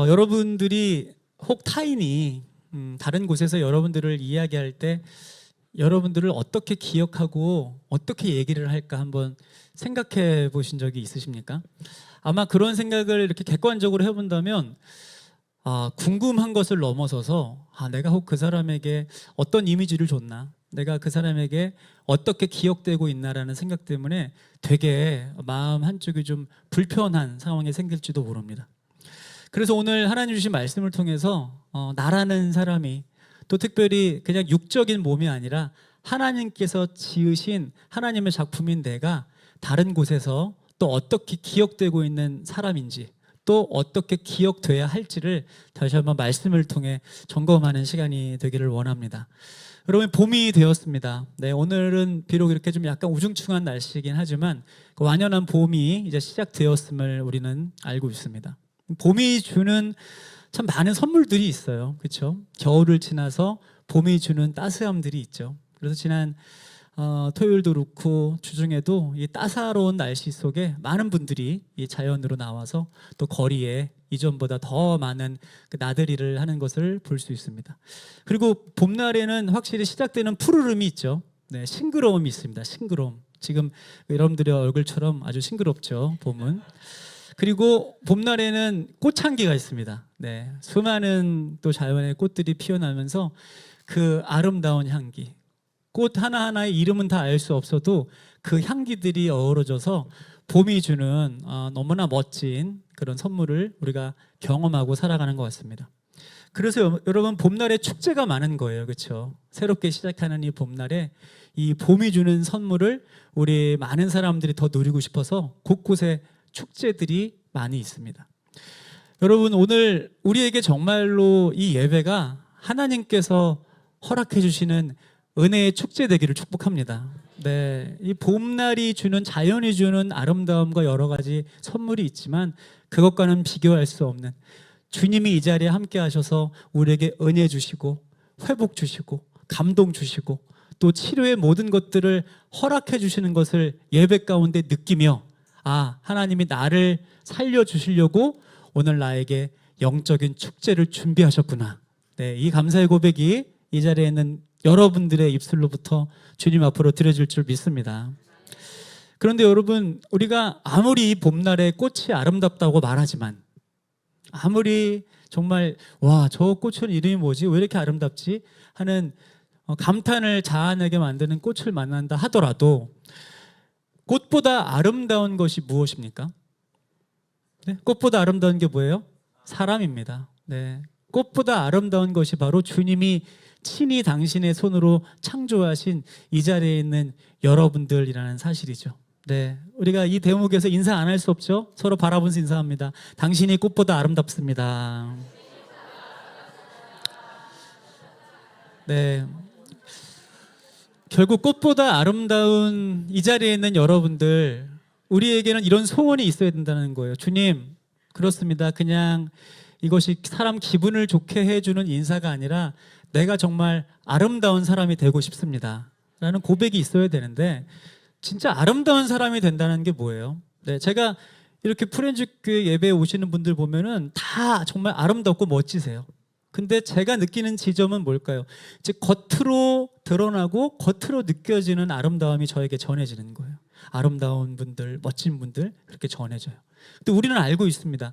여러분들이 혹 타인이 다른 곳에서 여러분들을 이야기할 때 여러분들을 어떻게 기억하고 어떻게 얘기를 할까 한번 생각해 보신 적이 있으십니까? 아마 그런 생각을 이렇게 객관적으로 해본다면 궁금한 것을 넘어서서 내가 혹 그 사람에게 어떤 이미지를 줬나, 내가 그 사람에게 어떻게 기억되고 있나라는 생각 때문에 되게 마음 한쪽이 좀 불편한 상황이 생길지도 모릅니다. 그래서 오늘 하나님 주신 말씀을 통해서 나라는 사람이, 또 특별히 그냥 육적인 몸이 아니라 하나님께서 지으신 하나님의 작품인 내가 다른 곳에서 또 어떻게 기억되고 있는 사람인지, 또 어떻게 기억돼야 할지를 다시 한번 말씀을 통해 점검하는 시간이 되기를 원합니다. 여러분, 봄이 되었습니다. 네, 오늘은 비록 이렇게 좀 약간 우중충한 날씨이긴 하지만 그 완연한 봄이 이제 시작되었음을 우리는 알고 있습니다. 봄이 주는 참 많은 선물들이 있어요. 그렇죠? 겨울을 지나서 봄이 주는 따스함들이 있죠. 그래서 지난 토요일도 그렇고 주중에도 이 따사로운 날씨 속에 많은 분들이 이 자연으로 나와서 또 거리에 이전보다 더 많은 그 나들이를 하는 것을 볼 수 있습니다. 그리고 봄날에는 확실히 시작되는 푸르름이 있죠. 네, 싱그러움이 있습니다. 싱그러움. 지금 여러분들의 얼굴처럼 아주 싱그럽죠, 봄은. 그리고 봄날에는 꽃향기가 있습니다. 네, 수많은 또 자연의 꽃들이 피어나면서 그 아름다운 향기, 꽃 하나하나의 이름은 다 알 수 없어도 그 향기들이 어우러져서 봄이 주는 너무나 멋진 그런 선물을 우리가 경험하고 살아가는 것 같습니다. 그래서 여러분, 봄날에 축제가 많은 거예요. 그렇죠? 새롭게 시작하는 이 봄날에 이 봄이 주는 선물을 우리 많은 사람들이 더 누리고 싶어서 곳곳에 축제들이 많이 있습니다. 여러분, 오늘 우리에게 정말로 이 예배가 하나님께서 허락해 주시는 은혜의 축제 되기를 축복합니다. 네, 이 봄날이 주는, 자연이 주는 아름다움과 여러 가지 선물이 있지만 그것과는 비교할 수 없는, 주님이 이 자리에 함께 하셔서 우리에게 은혜 주시고 회복 주시고 감동 주시고 또 치료의 모든 것들을 허락해 주시는 것을 예배 가운데 느끼며, 하나님이 나를 살려주시려고 오늘 나에게 영적인 축제를 준비하셨구나. 네, 이 감사의 고백이 이 자리에 있는 여러분들의 입술로부터 주님 앞으로 드려질 줄 믿습니다. 그런데 여러분, 우리가 아무리 이 봄날에 꽃이 아름답다고 말하지만, 아무리 정말 저 꽃은 이름이 뭐지? 왜 이렇게 아름답지? 하는 감탄을 자아내게 만드는 꽃을 만난다 하더라도 꽃보다 아름다운 것이 무엇입니까? 네? 꽃보다 아름다운 게 뭐예요? 사람입니다. 네. 꽃보다 아름다운 것이 바로 주님이 친히 당신의 손으로 창조하신 이 자리에 있는 여러분들이라는 사실이죠. 네, 우리가 이 대목에서 인사 안 할 수 없죠? 서로 바라보면서 인사합니다. 당신이 꽃보다 아름답습니다. 네, 결국 꽃보다 아름다운 이 자리에 있는 여러분들, 우리에게는 이런 소원이 있어야 된다는 거예요. 주님, 그렇습니다. 그냥 이것이 사람 기분을 좋게 해주는 인사가 아니라 내가 정말 아름다운 사람이 되고 싶습니다 라는 고백이 있어야 되는데, 진짜 아름다운 사람이 된다는 게 뭐예요? 네, 제가 이렇게 프렌즈교회 예배에 오시는 분들 보면은 다 정말 아름답고 멋지세요. 근데 제가 느끼는 지점은 뭘까요? 즉, 겉으로 드러나고 겉으로 느껴지는 아름다움이 저에게 전해지는 거예요. 아름다운 분들, 멋진 분들, 그렇게 전해져요. 근데 우리는 알고 있습니다.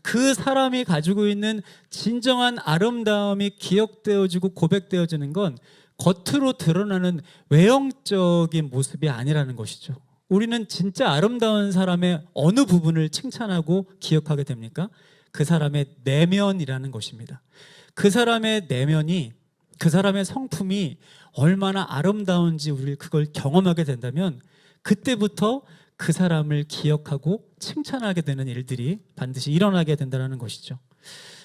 그 사람이 가지고 있는 진정한 아름다움이 기억되어지고 고백되어지는 건 겉으로 드러나는 외형적인 모습이 아니라는 것이죠. 우리는 진짜 아름다운 사람의 어느 부분을 칭찬하고 기억하게 됩니까? 그 사람의 내면이라는 것입니다. 그 사람의 내면이, 그 사람의 성품이 얼마나 아름다운지 우리 그걸 경험하게 된다면 그때부터 그 사람을 기억하고 칭찬하게 되는 일들이 반드시 일어나게 된다는 것이죠.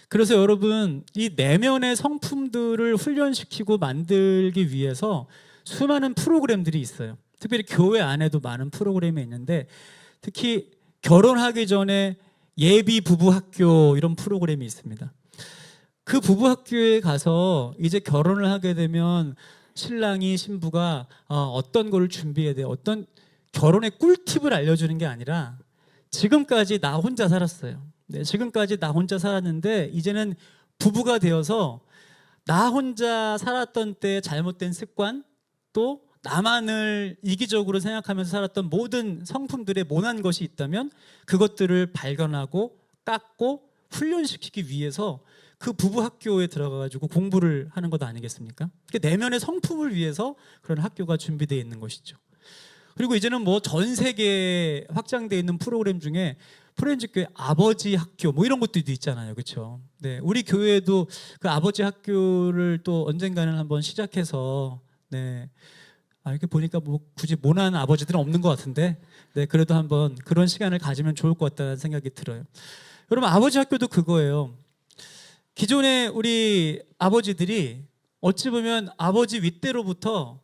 그래서 여러분, 이 내면의 성품들을 훈련시키고 만들기 위해서 수많은 프로그램들이 있어요. 특별히 교회 안에도 많은 프로그램이 있는데, 특히 결혼하기 전에 예비 부부 학교, 이런 프로그램이 있습니다. 그 부부 학교에 가서 이제 결혼을 하게 되면 신랑이, 신부가 어떤 걸 준비해야 돼요, 어떤 결혼의 꿀팁을 알려주는 게 아니라 지금까지 나 혼자 살았어요. 네, 지금까지 나 혼자 살았는데 이제는 부부가 되어서 나 혼자 살았던 때 잘못된 습관, 또 나만을 이기적으로 생각하면서 살았던 모든 성품들의 모난 것이 있다면 그것들을 발견하고 깎고 훈련시키기 위해서 그 부부 학교에 들어가가지고 공부를 하는 것 아니겠습니까? 그러니까 내면의 성품을 위해서 그런 학교가 준비되어 있는 것이죠. 그리고 이제는 뭐 전 세계에 확장되어 있는 프로그램 중에 프렌즈교회 아버지 학교 뭐 이런 것도 있잖아요, 그렇죠? 네, 우리 교회에도 그 아버지 학교를 또 언젠가는 한번 시작해서 네, 이렇게 보니까 뭐 굳이 모난 아버지들은 없는 것 같은데 네, 그래도 한번 그런 시간을 가지면 좋을 것 같다는 생각이 들어요. 여러분 아버지 학교도 그거예요. 기존에 우리 아버지들이 어찌 보면 아버지 윗대로부터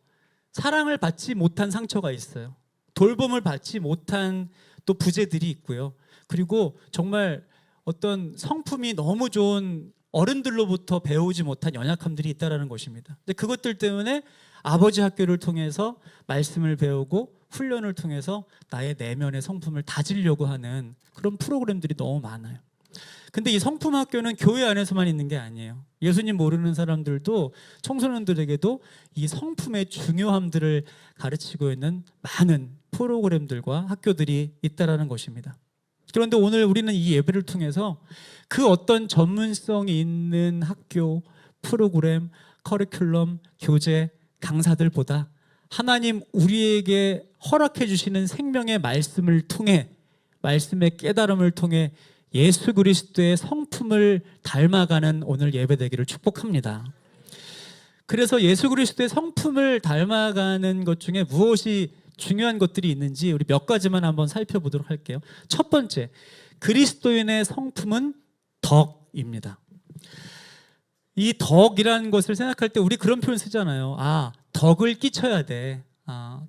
사랑을 받지 못한 상처가 있어요. 돌봄을 받지 못한 또 부재들이 있고요. 그리고 정말 어떤 성품이 너무 좋은 어른들로부터 배우지 못한 연약함들이 있다는 것입니다. 근데 그것들 때문에 아버지 학교를 통해서 말씀을 배우고 훈련을 통해서 나의 내면의 성품을 다지려고 하는 그런 프로그램들이 너무 많아요. 근데 이 성품 학교는 교회 안에서만 있는 게 아니에요. 예수님 모르는 사람들도 청소년들에게도 이 성품의 중요함들을 가르치고 있는 많은 프로그램들과 학교들이 있다라는 것입니다. 그런데 오늘 우리는 이 예배를 통해서 그 어떤 전문성이 있는 학교, 프로그램, 커리큘럼, 교재, 강사들보다 하나님 우리에게 허락해 주시는 생명의 말씀을 통해 말씀의 깨달음을 통해 예수 그리스도의 성품을 닮아가는 오늘 예배 되기를 축복합니다. 그래서 예수 그리스도의 성품을 닮아가는 것 중에 무엇이 중요한 것들이 있는지 우리 몇 가지만 한번 살펴보도록 할게요. 첫 번째, 그리스도인의 성품은 덕입니다. 이 덕이라는 것을 생각할 때 우리 그런 표현 쓰잖아요. 덕을 끼쳐야 돼.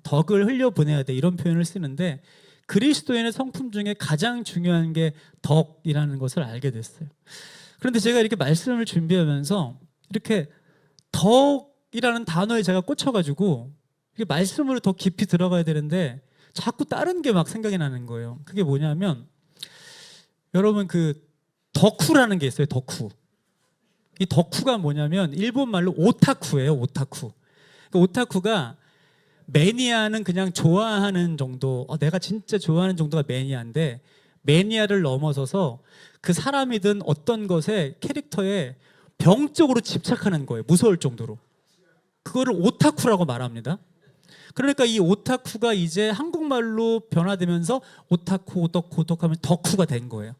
덕을 흘려보내야 돼. 이런 표현을 쓰는데 그리스도인의 성품 중에 가장 중요한 게 덕이라는 것을 알게 됐어요. 그런데 제가 이렇게 말씀을 준비하면서 이렇게 덕이라는 단어에 제가 꽂혀가지고 이게 말씀으로 더 깊이 들어가야 되는데 자꾸 다른 게 막 생각이 나는 거예요. 그게 뭐냐면 여러분 그 덕후라는 게 있어요. 덕후. 이 덕후가 뭐냐면 일본 말로 오타쿠예요. 오타쿠. 그 오타쿠가 매니아는 그냥 좋아하는 정도, 내가 진짜 좋아하는 정도가 매니아인데 매니아를 넘어서서 그 사람이든 어떤 것에 캐릭터에 병적으로 집착하는 거예요. 무서울 정도로. 그거를 오타쿠라고 말합니다. 그러니까 이 오타쿠가 이제 한국말로 변화되면서 오타쿠, 오덕후, 오덕후 하면 덕후가 된 거예요.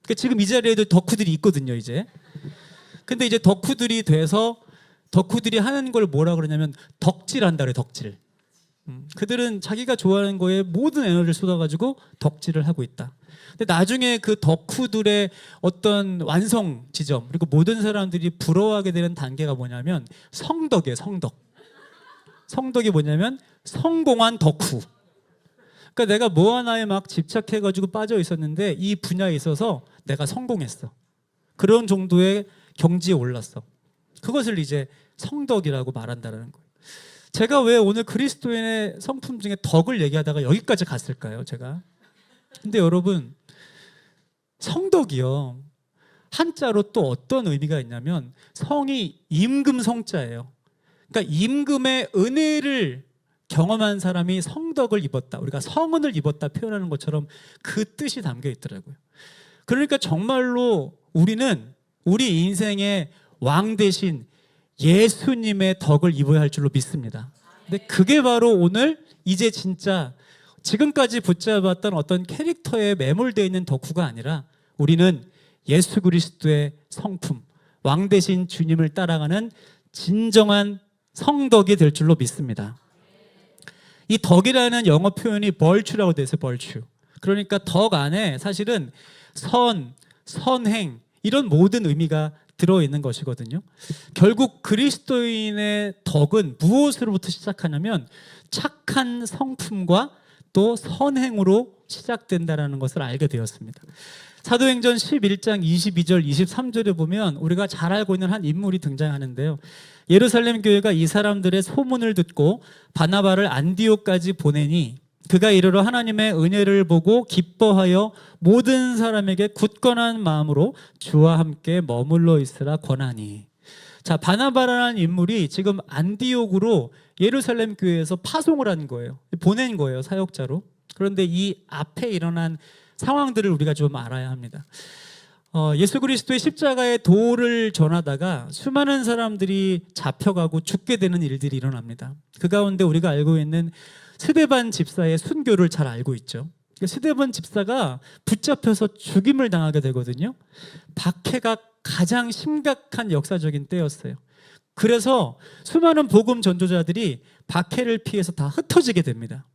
그러니까 지금 이 자리에도 덕후들이 있거든요, 이제. 근데 이제 덕후들이 돼서 덕후들이 하는 걸 뭐라 그러냐면 덕질한다 그래요. 덕질. 그들은 자기가 좋아하는 거에 모든 에너지를 쏟아가지고 덕질을 하고 있다. 근데 나중에 그 덕후들의 어떤 완성 지점 그리고 모든 사람들이 부러워하게 되는 단계가 뭐냐면 성덕이에요. 성덕. 성덕이 뭐냐면 성공한 덕후. 그러니까 내가 뭐 하나에 막 집착해가지고 빠져 있었는데 이 분야에 있어서 내가 성공했어. 그런 정도의 경지에 올랐어. 그것을 이제 성덕이라고 말한다는 거예요. 제가 왜 오늘 그리스도인의 성품 중에 덕을 얘기하다가 여기까지 갔을까요? 제가. 근데 여러분 성덕이요. 한자로 또 어떤 의미가 있냐면 성이 임금성자예요. 그러니까 임금의 은혜를 경험한 사람이 성덕을 입었다. 우리가 성은을 입었다 표현하는 것처럼 그 뜻이 담겨 있더라고요. 그러니까 정말로 우리는 우리 인생의 왕 대신 예수님의 덕을 입어야 할 줄로 믿습니다. 근데 그게 바로 오늘 이제 진짜 지금까지 붙잡았던 어떤 캐릭터에 매몰되어 있는 덕후가 아니라 우리는 예수 그리스도의 성품, 왕 대신 주님을 따라가는 진정한 성덕이 될 줄로 믿습니다. 이 덕이라는 영어 표현이 벌추라고 되어 있어요. 벌추. 그러니까 덕 안에 사실은 선, 선행 이런 모든 의미가 들어있는 것이거든요. 결국 그리스도인의 덕은 무엇으로부터 시작하냐면 착한 성품과 또 선행으로 시작된다는 것을 알게 되었습니다. 사도행전 11장 22절 23절에 보면 우리가 잘 알고 있는 한 인물이 등장하는데요. 예루살렘 교회가 이 사람들의 소문을 듣고 바나바를 안디옥까지 보내니 그가 이르러 하나님의 은혜를 보고 기뻐하여 모든 사람에게 굳건한 마음으로 주와 함께 머물러 있으라 권하니. 자, 바나바라는 인물이 지금 안디옥으로 예루살렘 교회에서 파송을 한 거예요. 보낸 거예요, 사역자로. 그런데 이 앞에 일어난 상황들을 우리가 좀 알아야 합니다. 예수 그리스도의 십자가의 도를 전하다가 수많은 사람들이 잡혀가고 죽게 되는 일들이 일어납니다. 그 가운데 우리가 알고 있는 스데반 집사의 순교를 잘 알고 있죠. 스데반 집사가 붙잡혀서 죽임을 당하게 되거든요. 박해가 가장 심각한 역사적인 때였어요. 그래서 수많은 복음 전도자들이 박해를 피해서 다 흩어지게 됩니다.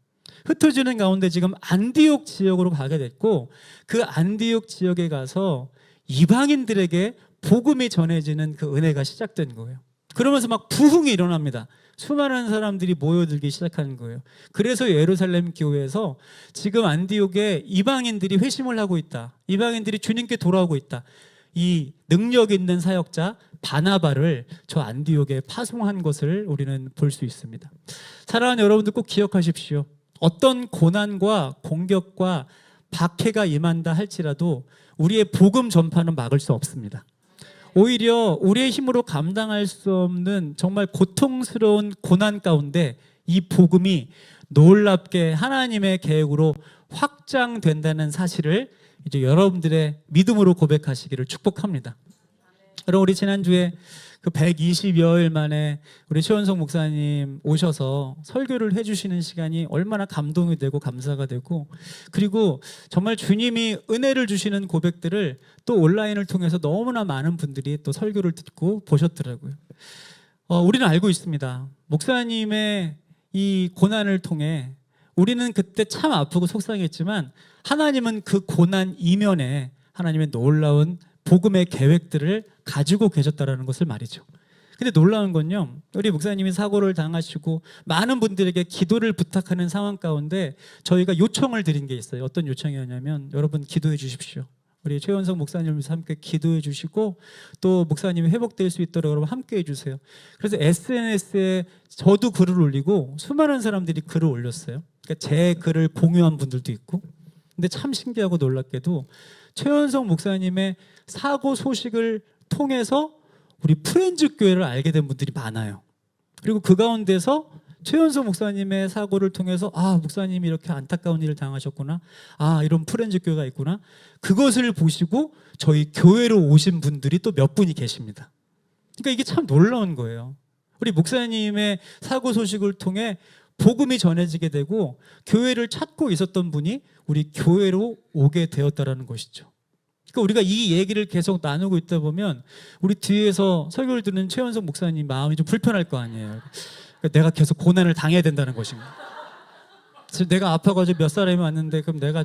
흩어지는 가운데 지금 안디옥 지역으로 가게 됐고, 그 안디옥 지역에 가서 이방인들에게 복음이 전해지는 그 은혜가 시작된 거예요. 그러면서 막 부흥이 일어납니다. 수많은 사람들이 모여들기 시작하는 거예요. 그래서 예루살렘 교회에서 지금 안디옥에 이방인들이 회심을 하고 있다, 이방인들이 주님께 돌아오고 있다, 이 능력 있는 사역자 바나바를 저 안디옥에 파송한 것을 우리는 볼 수 있습니다. 사랑하는 여러분들, 꼭 기억하십시오. 어떤 고난과 공격과 박해가 임한다 할지라도 우리의 복음 전파는 막을 수 없습니다. 오히려 우리의 힘으로 감당할 수 없는 정말 고통스러운 고난 가운데 이 복음이 놀랍게 하나님의 계획으로 확장된다는 사실을 이제 여러분들의 믿음으로 고백하시기를 축복합니다. 여러분, 우리 지난주에 그 120여일 만에 우리 최원석 목사님 오셔서 설교를 해주시는 시간이 얼마나 감동이 되고 감사가 되고, 그리고 정말 주님이 은혜를 주시는 고백들을 또 온라인을 통해서 너무나 많은 분들이 또 설교를 듣고 보셨더라고요. 우리는 알고 있습니다. 목사님의 이 고난을 통해 우리는 그때 참 아프고 속상했지만 하나님은 그 고난 이면에 하나님의 놀라운 복음의 계획들을 가지고 계셨다라는 것을 말이죠. 근데 놀라운 건요, 우리 목사님이 사고를 당하시고 많은 분들에게 기도를 부탁하는 상황 가운데 저희가 요청을 드린 게 있어요. 어떤 요청이었냐면, 여러분 기도해 주십시오. 우리 최원석 목사님과 함께 기도해 주시고 또 목사님이 회복될 수 있도록 여러분 함께 해주세요. 그래서 SNS에 저도 글을 올리고 수많은 사람들이 글을 올렸어요. 그러니까 제 글을 공유한 분들도 있고. 근데 참 신기하고 놀랍게도 최원석 목사님의 사고 소식을 통해서 우리 프렌즈 교회를 알게 된 분들이 많아요. 그리고 그 가운데서 최원석 목사님의 사고를 통해서, 아, 목사님이 이렇게 안타까운 일을 당하셨구나, 아, 이런 프렌즈 교회가 있구나, 그것을 보시고 저희 교회로 오신 분들이 또 몇 분이 계십니다. 그러니까 이게 참 놀라운 거예요. 우리 목사님의 사고 소식을 통해 복음이 전해지게 되고 교회를 찾고 있었던 분이 우리 교회로 오게 되었다라는 것이죠. 그러니까 우리가 이 얘기를 계속 나누고 있다 보면 우리 뒤에서 설교를 듣는 최원석 목사님 마음이 좀 불편할 거 아니에요. 그러니까 내가 계속 고난을 당해야 된다는 것인가. 지금 내가 아파가지고 몇 사람이 왔는데 그럼 내가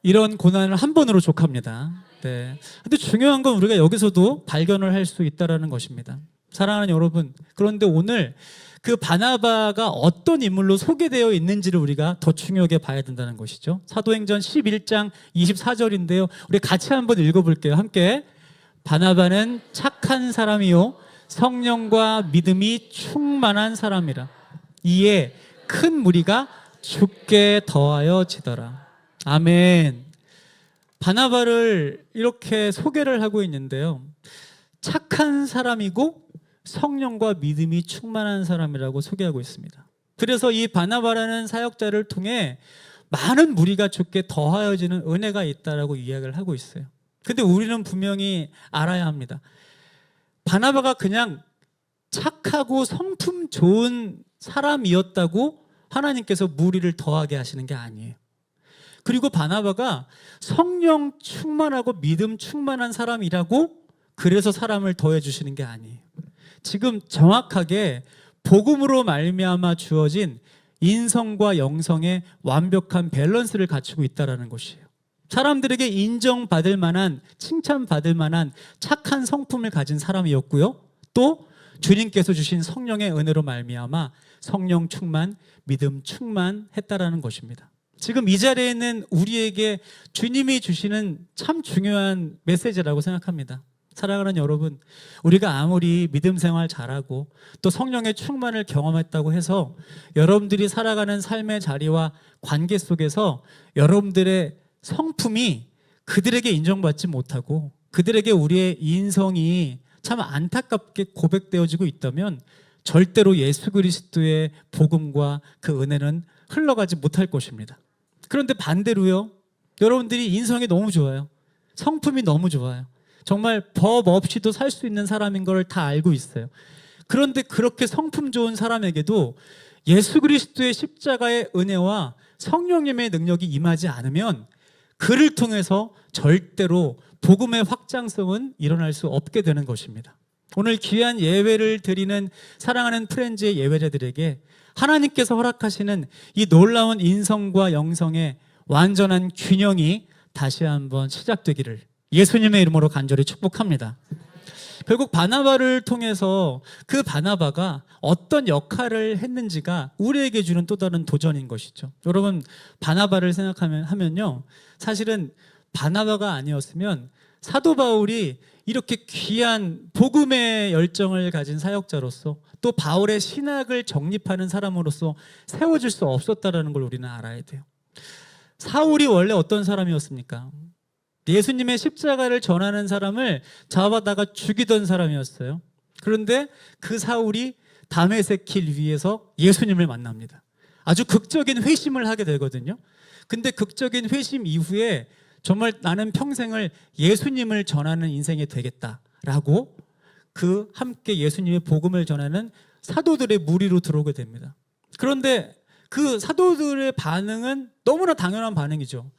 이런 고난을 한 번으로 족합니다. 근데 중요한 건 우리가 여기서도 발견을 할 수 있다는 것입니다. 사랑하는 여러분, 그런데 오늘 그 바나바가 어떤 인물로 소개되어 있는지를 우리가 더 중요하게 봐야 된다는 것이죠. 사도행전 11장 24절인데요. 우리 같이 한번 읽어볼게요. 함께. 바나바는 착한 사람이요 성령과 믿음이 충만한 사람이라. 이에 큰 무리가 죽게 더하여지더라. 아멘. 바나바를 이렇게 소개를 하고 있는데요. 착한 사람이고 성령과 믿음이 충만한 사람이라고 소개하고 있습니다. 그래서 이 바나바라는 사역자를 통해 많은 무리가 죽게 더하여지는 은혜가 있다라고 이야기를 하고 있어요. 근데 우리는 분명히 알아야 합니다. 바나바가 그냥 착하고 성품 좋은 사람이었다고 하나님께서 무리를 더하게 하시는 게 아니에요. 그리고 바나바가 성령 충만하고 믿음 충만한 사람이라고 그래서 사람을 더해 주시는 게 아니에요. 지금 정확하게 복음으로 말미암아 주어진 인성과 영성의 완벽한 밸런스를 갖추고 있다는 것이에요. 사람들에게 인정받을 만한, 칭찬받을 만한 착한 성품을 가진 사람이었고요. 또 주님께서 주신 성령의 은혜로 말미암아 성령 충만, 믿음 충만했다라는 것입니다. 지금 이 자리에 있는 우리에게 주님이 주시는 참 중요한 메시지라고 생각합니다. 사랑하는 여러분, 우리가 아무리 믿음 생활 잘하고 또 성령의 충만을 경험했다고 해서 여러분들이 살아가는 삶의 자리와 관계 속에서 여러분들의 성품이 그들에게 인정받지 못하고 그들에게 우리의 인성이 참 안타깝게 고백되어지고 있다면 절대로 예수 그리스도의 복음과 그 은혜는 흘러가지 못할 것입니다. 그런데 반대로요, 여러분들이 인성이 너무 좋아요. 성품이 너무 좋아요. 정말 법 없이도 살 수 있는 사람인 걸 다 알고 있어요. 그런데 그렇게 성품 좋은 사람에게도 예수 그리스도의 십자가의 은혜와 성령님의 능력이 임하지 않으면 그를 통해서 절대로 복음의 확장성은 일어날 수 없게 되는 것입니다. 오늘 귀한 예배를 드리는 사랑하는 프렌즈의 예배자들에게 하나님께서 허락하시는 이 놀라운 인성과 영성의 완전한 균형이 다시 한번 시작되기를 예수님의 이름으로 간절히 축복합니다. 결국 바나바를 통해서 그 바나바가 어떤 역할을 했는지가 우리에게 주는 또 다른 도전인 것이죠. 여러분, 바나바를 생각하면요, 사실은 바나바가 아니었으면 사도 바울이 이렇게 귀한 복음의 열정을 가진 사역자로서 또 바울의 신학을 정립하는 사람으로서 세워질 수 없었다는 걸 우리는 알아야 돼요. 사울이 원래 어떤 사람이었습니까? 예수님의 십자가를 전하는 사람을 잡아다가 죽이던 사람이었어요. 그런데 그 사울이 다메섹 길 위에서 예수님을 만납니다. 아주 극적인 회심을 하게 되거든요. 근데 극적인 회심 이후에 정말 나는 평생을 예수님을 전하는 인생이 되겠다라고 그 함께 예수님의 복음을 전하는 사도들의 무리로 들어오게 됩니다. 그런데 그 사도들의 반응은 너무나 당연한 반응이죠.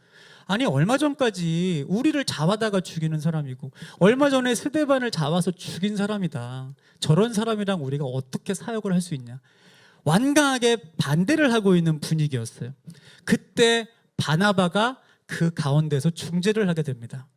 아니, 얼마 전까지 우리를 잡아다가 죽이는 사람이고 얼마 전에 스데반을 잡아서 죽인 사람이다. 저런 사람이랑 우리가 어떻게 사역을 할 수 있냐. 완강하게 반대를 하고 있는 분위기였어요. 그때 바나바가 그 가운데서 중재를 하게 됩니다.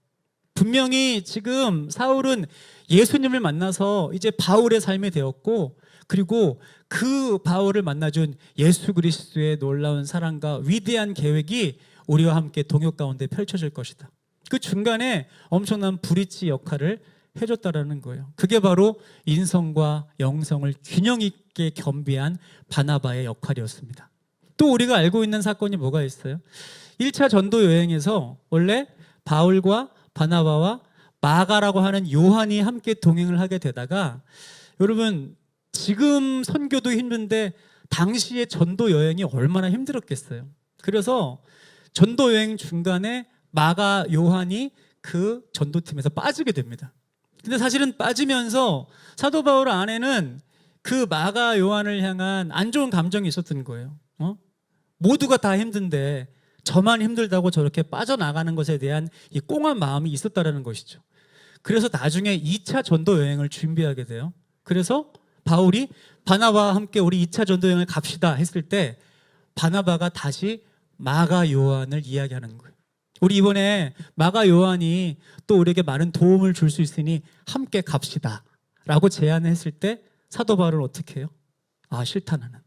분명히 지금 사울은 예수님을 만나서 이제 바울의 삶이 되었고, 그리고 그 바울을 만나준 예수 그리스도의 놀라운 사랑과 위대한 계획이 우리와 함께 동역 가운데 펼쳐질 것이다. 그 중간에 엄청난 브릿지 역할을 해줬다라는 거예요. 그게 바로 인성과 영성을 균형 있게 겸비한 바나바의 역할이었습니다. 또 우리가 알고 있는 사건이 뭐가 있어요? 1차 전도 여행에서 원래 바울과 바나바와 마가라고 하는 요한이 함께 동행을 하게 되다가, 여러분, 지금 선교도 힘든데 당시에 전도 여행이 얼마나 힘들었겠어요. 그래서 전도 여행 중간에 마가 요한이 그 전도팀에서 빠지게 됩니다. 근데 사실은 빠지면서 사도 바울 안에는 그 마가 요한을 향한 안 좋은 감정이 있었던 거예요. 모두가 다 힘든데 저만 힘들다고 저렇게 빠져나가는 것에 대한 이 꽁한 마음이 있었다라는 것이죠. 그래서 나중에 2차 전도 여행을 준비하게 돼요. 그래서 바울이 바나바와 함께 우리 2차 전도 여행을 갑시다 했을 때 바나바가 다시 마가 요한을 이야기하는 거예요. 우리 이번에 마가 요한이 또 우리에게 많은 도움을 줄 수 있으니 함께 갑시다 라고 제안했을 때 사도 바울은 어떻게 해요? 아, 싫다 나는.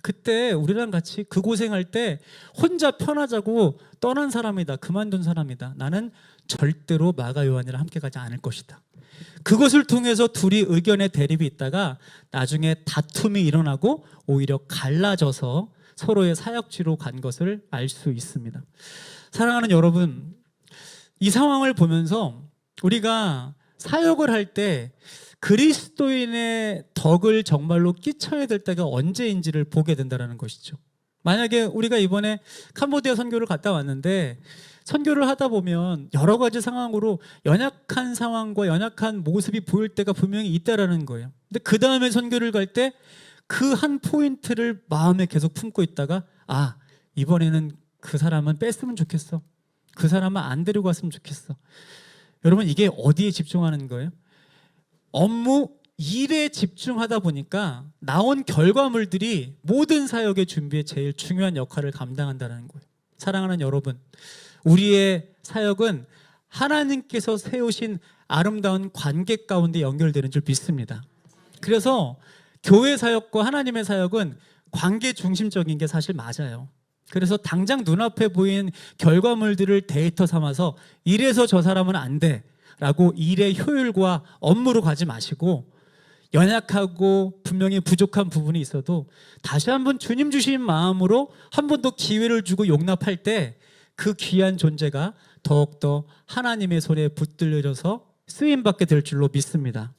그때 우리랑 같이 그 고생할 때 혼자 편하자고 떠난 사람이다, 그만둔 사람이다. 나는 절대로 마가 요한이랑 함께 가지 않을 것이다. 그것을 통해서 둘이 의견의 대립이 있다가 나중에 다툼이 일어나고 오히려 갈라져서 서로의 사역지로 간 것을 알 수 있습니다. 사랑하는 여러분, 이 상황을 보면서 우리가 사역을 할 때 그리스도인의 덕을 정말로 끼쳐야 될 때가 언제인지를 보게 된다는 것이죠. 만약에 우리가 이번에 캄보디아 선교를 갔다 왔는데 선교를 하다 보면 여러 가지 상황으로 연약한 상황과 연약한 모습이 보일 때가 분명히 있다라는 거예요. 근데 그 다음에 선교를 갈 때 그 한 포인트를 마음에 계속 품고 있다가, 아, 이번에는 그 사람은 뺐으면 좋겠어. 그 사람은 안 데리고 왔으면 좋겠어. 여러분, 이게 어디에 집중하는 거예요? 업무, 일에 집중하다 보니까 나온 결과물들이 모든 사역의 준비에 제일 중요한 역할을 감당한다는 거예요. 사랑하는 여러분, 우리의 사역은 하나님께서 세우신 아름다운 관계 가운데 연결되는 줄 믿습니다. 그래서 교회 사역과 하나님의 사역은 관계 중심적인 게 사실 맞아요. 그래서 당장 눈앞에 보이는 결과물들을 데이터 삼아서 이래서 저 사람은 안 돼, 라고 일의 효율과 업무로 가지 마시고, 연약하고 분명히 부족한 부분이 있어도 다시 한번 주님 주신 마음으로 한 번 더 기회를 주고 용납할 때 그 귀한 존재가 더욱더 하나님의 손에 붙들려져서 쓰임받게 될 줄로 믿습니다.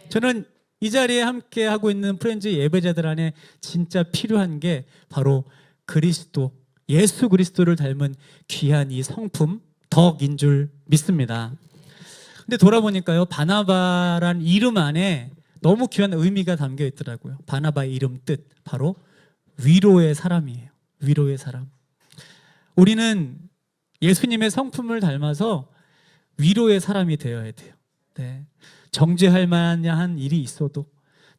저는 이 자리에 함께 하고 있는 프렌즈 예배자들 안에 진짜 필요한 게 바로 그리스도, 예수 그리스도를 닮은 귀한 이 성품, 덕인 줄 믿습니다. 근데 돌아보니까요, 바나바란 이름 안에 너무 귀한 의미가 담겨 있더라고요. 바나바의 이름 뜻, 바로 위로의 사람이에요. 위로의 사람. 우리는 예수님의 성품을 닮아서 위로의 사람이 되어야 돼요. 네. 정죄할 만한 일이 있어도,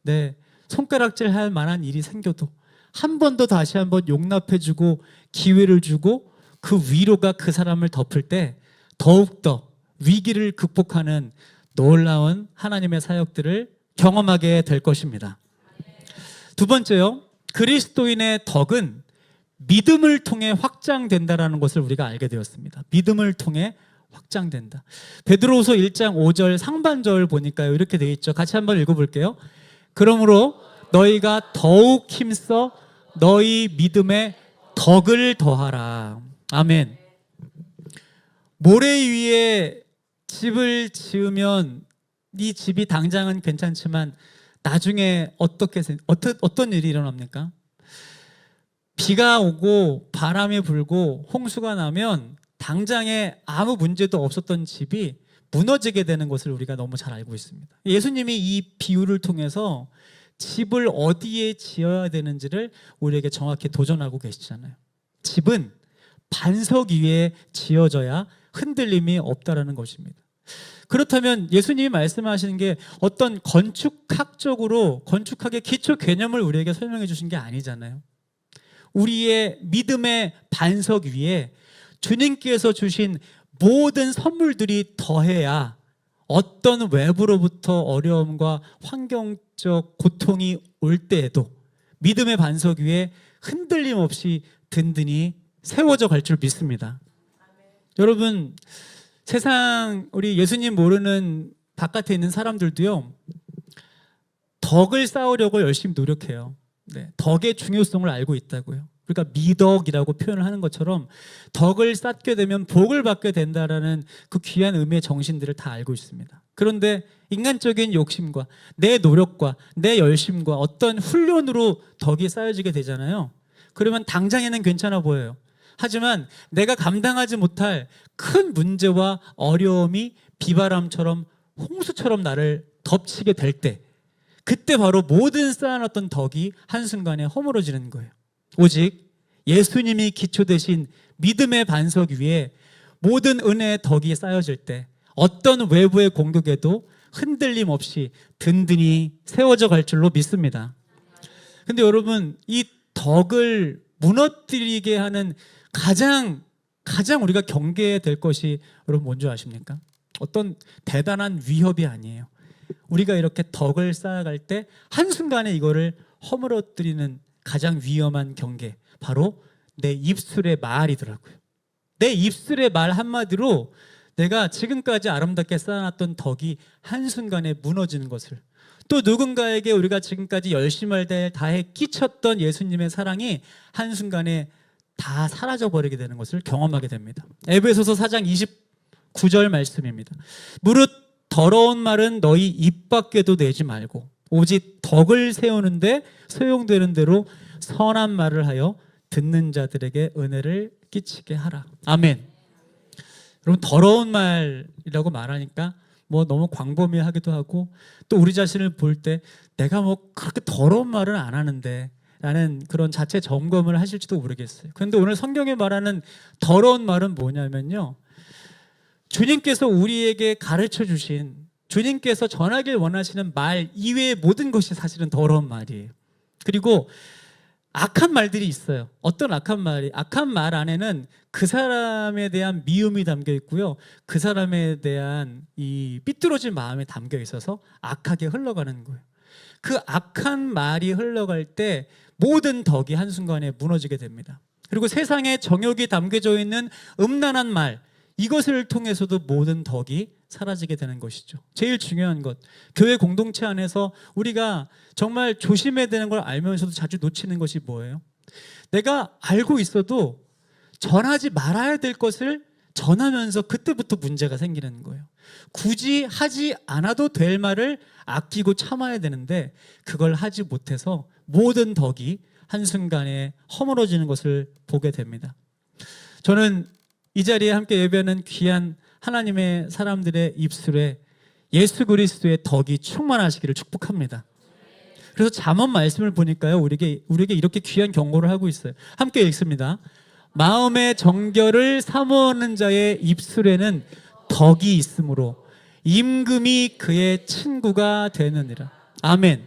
네, 손가락질 할 만한 일이 생겨도 한 번 더 다시 한번 용납해주고 기회를 주고 그 위로가 그 사람을 덮을 때 더욱더 위기를 극복하는 놀라운 하나님의 사역들을 경험하게 될 것입니다. 두 번째요, 그리스도인의 덕은 믿음을 통해 확장된다라는 것을 우리가 알게 되었습니다. 믿음을 통해 확장된다. 베드로후서 1장 5절 상반절 보니까요, 이렇게 되어 있죠. 같이 한번 읽어볼게요. 그러므로 너희가 더욱 힘써 너희 믿음에 덕을 더하라. 아멘. 모래 위에 집을 지으면 이 집이 당장은 괜찮지만 나중에 어떤 일이 일어납니까? 비가 오고 바람이 불고 홍수가 나면 당장에 아무 문제도 없었던 집이 무너지게 되는 것을 우리가 너무 잘 알고 있습니다. 예수님이 이 비유를 통해서 집을 어디에 지어야 되는지를 우리에게 정확히 도전하고 계시잖아요. 집은 반석 위에 지어져야 흔들림이 없다라는 것입니다. 그렇다면 예수님이 말씀하시는 게 어떤 건축학적으로 건축학의 기초 개념을 우리에게 설명해 주신 게 아니잖아요. 우리의 믿음의 반석 위에 주님께서 주신 모든 선물들이 더해야 어떤 외부로부터 어려움과 환경적 고통이 올 때에도 믿음의 반석 위에 흔들림 없이 든든히 세워져 갈 줄 믿습니다. 여러분, 세상 우리 예수님 모르는 바깥에 있는 사람들도요, 덕을 쌓으려고 열심히 노력해요. 네, 덕의 중요성을 알고 있다고요. 그러니까 미덕이라고 표현을 하는 것처럼 덕을 쌓게 되면 복을 받게 된다라는 그 귀한 의미의 정신들을 다 알고 있습니다. 그런데 인간적인 욕심과 내 노력과 내 열심과 어떤 훈련으로 덕이 쌓여지게 되잖아요. 그러면 당장에는 괜찮아 보여요. 하지만 내가 감당하지 못할 큰 문제와 어려움이 비바람처럼 홍수처럼 나를 덮치게 될 때, 그때 바로 모든 쌓아놨던 덕이 한순간에 허물어지는 거예요. 오직 예수님이 기초 되신 믿음의 반석 위에 모든 은혜의 덕이 쌓여질 때 어떤 외부의 공격에도 흔들림 없이 든든히 세워져 갈 줄로 믿습니다. 근데 여러분, 이 덕을 무너뜨리게 하는 가장 우리가 경계해야 될 것이 여러분 뭔지 아십니까? 어떤 대단한 위협이 아니에요. 우리가 이렇게 덕을 쌓아갈 때 한순간에 이거를 허물어뜨리는 가장 위험한 경계, 바로 내 입술의 말이더라고요. 내 입술의 말 한마디로 내가 지금까지 아름답게 쌓아놨던 덕이 한순간에 무너지는 것을, 또 누군가에게 우리가 지금까지 열심히 다해 끼쳤던 예수님의 사랑이 한순간에 다 사라져버리게 되는 것을 경험하게 됩니다. 에베소서 4장 29절 말씀입니다. 무릇 더러운 말은 너희 입 밖에도 내지 말고 오직 덕을 세우는데 소용되는 대로 선한 말을 하여 듣는 자들에게 은혜를 끼치게 하라. 아멘. 여러분, 더러운 말이라고 말하니까 뭐 너무 광범위하기도 하고, 또 우리 자신을 볼 때 내가 뭐 그렇게 더러운 말은 안 하는데 라는 그런 자체 점검을 하실지도 모르겠어요. 그런데 오늘 성경에 말하는 더러운 말은 뭐냐면요, 주님께서 우리에게 가르쳐 주신, 주님께서 전하길 원하시는 말 이외의 모든 것이 사실은 더러운 말이에요. 그리고 악한 말들이 있어요. 어떤 악한 말 안에는 그 사람에 대한 미움이 담겨 있고요, 그 사람에 대한 이 삐뚤어진 마음이 담겨 있어서 악하게 흘러가는 거예요. 그 악한 말이 흘러갈 때 모든 덕이 한순간에 무너지게 됩니다. 그리고 세상에 정욕이 담겨져 있는 음란한 말, 이것을 통해서도 모든 덕이 사라지게 되는 것이죠. 제일 중요한 것, 교회 공동체 안에서 우리가 정말 조심해야 되는 걸 알면서도 자주 놓치는 것이 뭐예요? 내가 알고 있어도 전하지 말아야 될 것을 전하면서 그때부터 문제가 생기는 거예요. 굳이 하지 않아도 될 말을 아끼고 참아야 되는데 그걸 하지 못해서 모든 덕이 한순간에 허물어지는 것을 보게 됩니다. 저는 이 자리에 함께 예배하는 귀한 하나님의 사람들의 입술에 예수 그리스도의 덕이 충만하시기를 축복합니다. 그래서 잠언 말씀을 보니까요, 우리에게 이렇게 귀한 경고를 하고 있어요. 함께 읽습니다. 마음의 정결을 사모하는 자의 입술에는 덕이 있으므로 임금이 그의 친구가 되느니라. 아멘.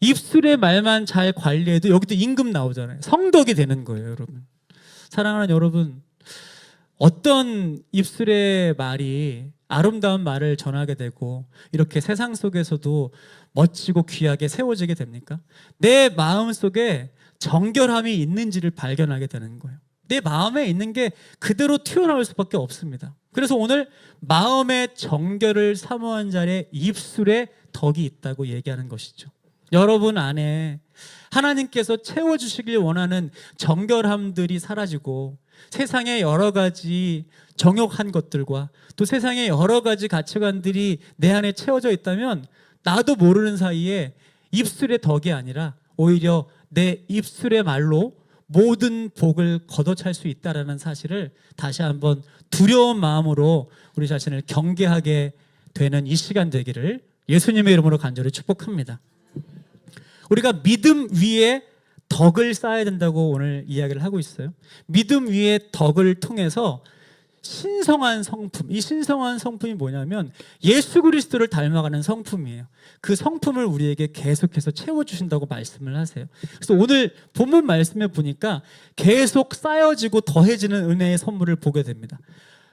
입술의 말만 잘 관리해도 여기도 임금 나오잖아요. 성덕이 되는 거예요, 여러분. 사랑하는 여러분, 어떤 입술의 말이 아름다운 말을 전하게 되고 이렇게 세상 속에서도 멋지고 귀하게 세워지게 됩니까? 내 마음 속에 정결함이 있는지를 발견하게 되는 거예요. 내 마음에 있는 게 그대로 튀어나올 수밖에 없습니다. 그래서 오늘 마음의 정결을 사모한 자의 입술에 덕이 있다고 얘기하는 것이죠. 여러분 안에 하나님께서 채워주시길 원하는 정결함들이 사라지고 세상의 여러 가지 정욕한 것들과 또 세상의 여러 가지 가치관들이 내 안에 채워져 있다면 나도 모르는 사이에 입술의 덕이 아니라 오히려 내 입술의 말로 모든 복을 걷어찰 수 있다는 사실을 다시 한번 두려운 마음으로 우리 자신을 경계하게 되는 이 시간 되기를 예수님의 이름으로 간절히 축복합니다. 우리가 믿음 위에 덕을 쌓아야 된다고 오늘 이야기를 하고 있어요. 믿음 위에 덕을 통해서 신성한 성품, 이 신성한 성품이 뭐냐면 예수 그리스도를 닮아가는 성품이에요. 그 성품을 우리에게 계속해서 채워주신다고 말씀을 하세요. 그래서 오늘 본문 말씀에 보니까 계속 쌓여지고 더해지는 은혜의 선물을 보게 됩니다.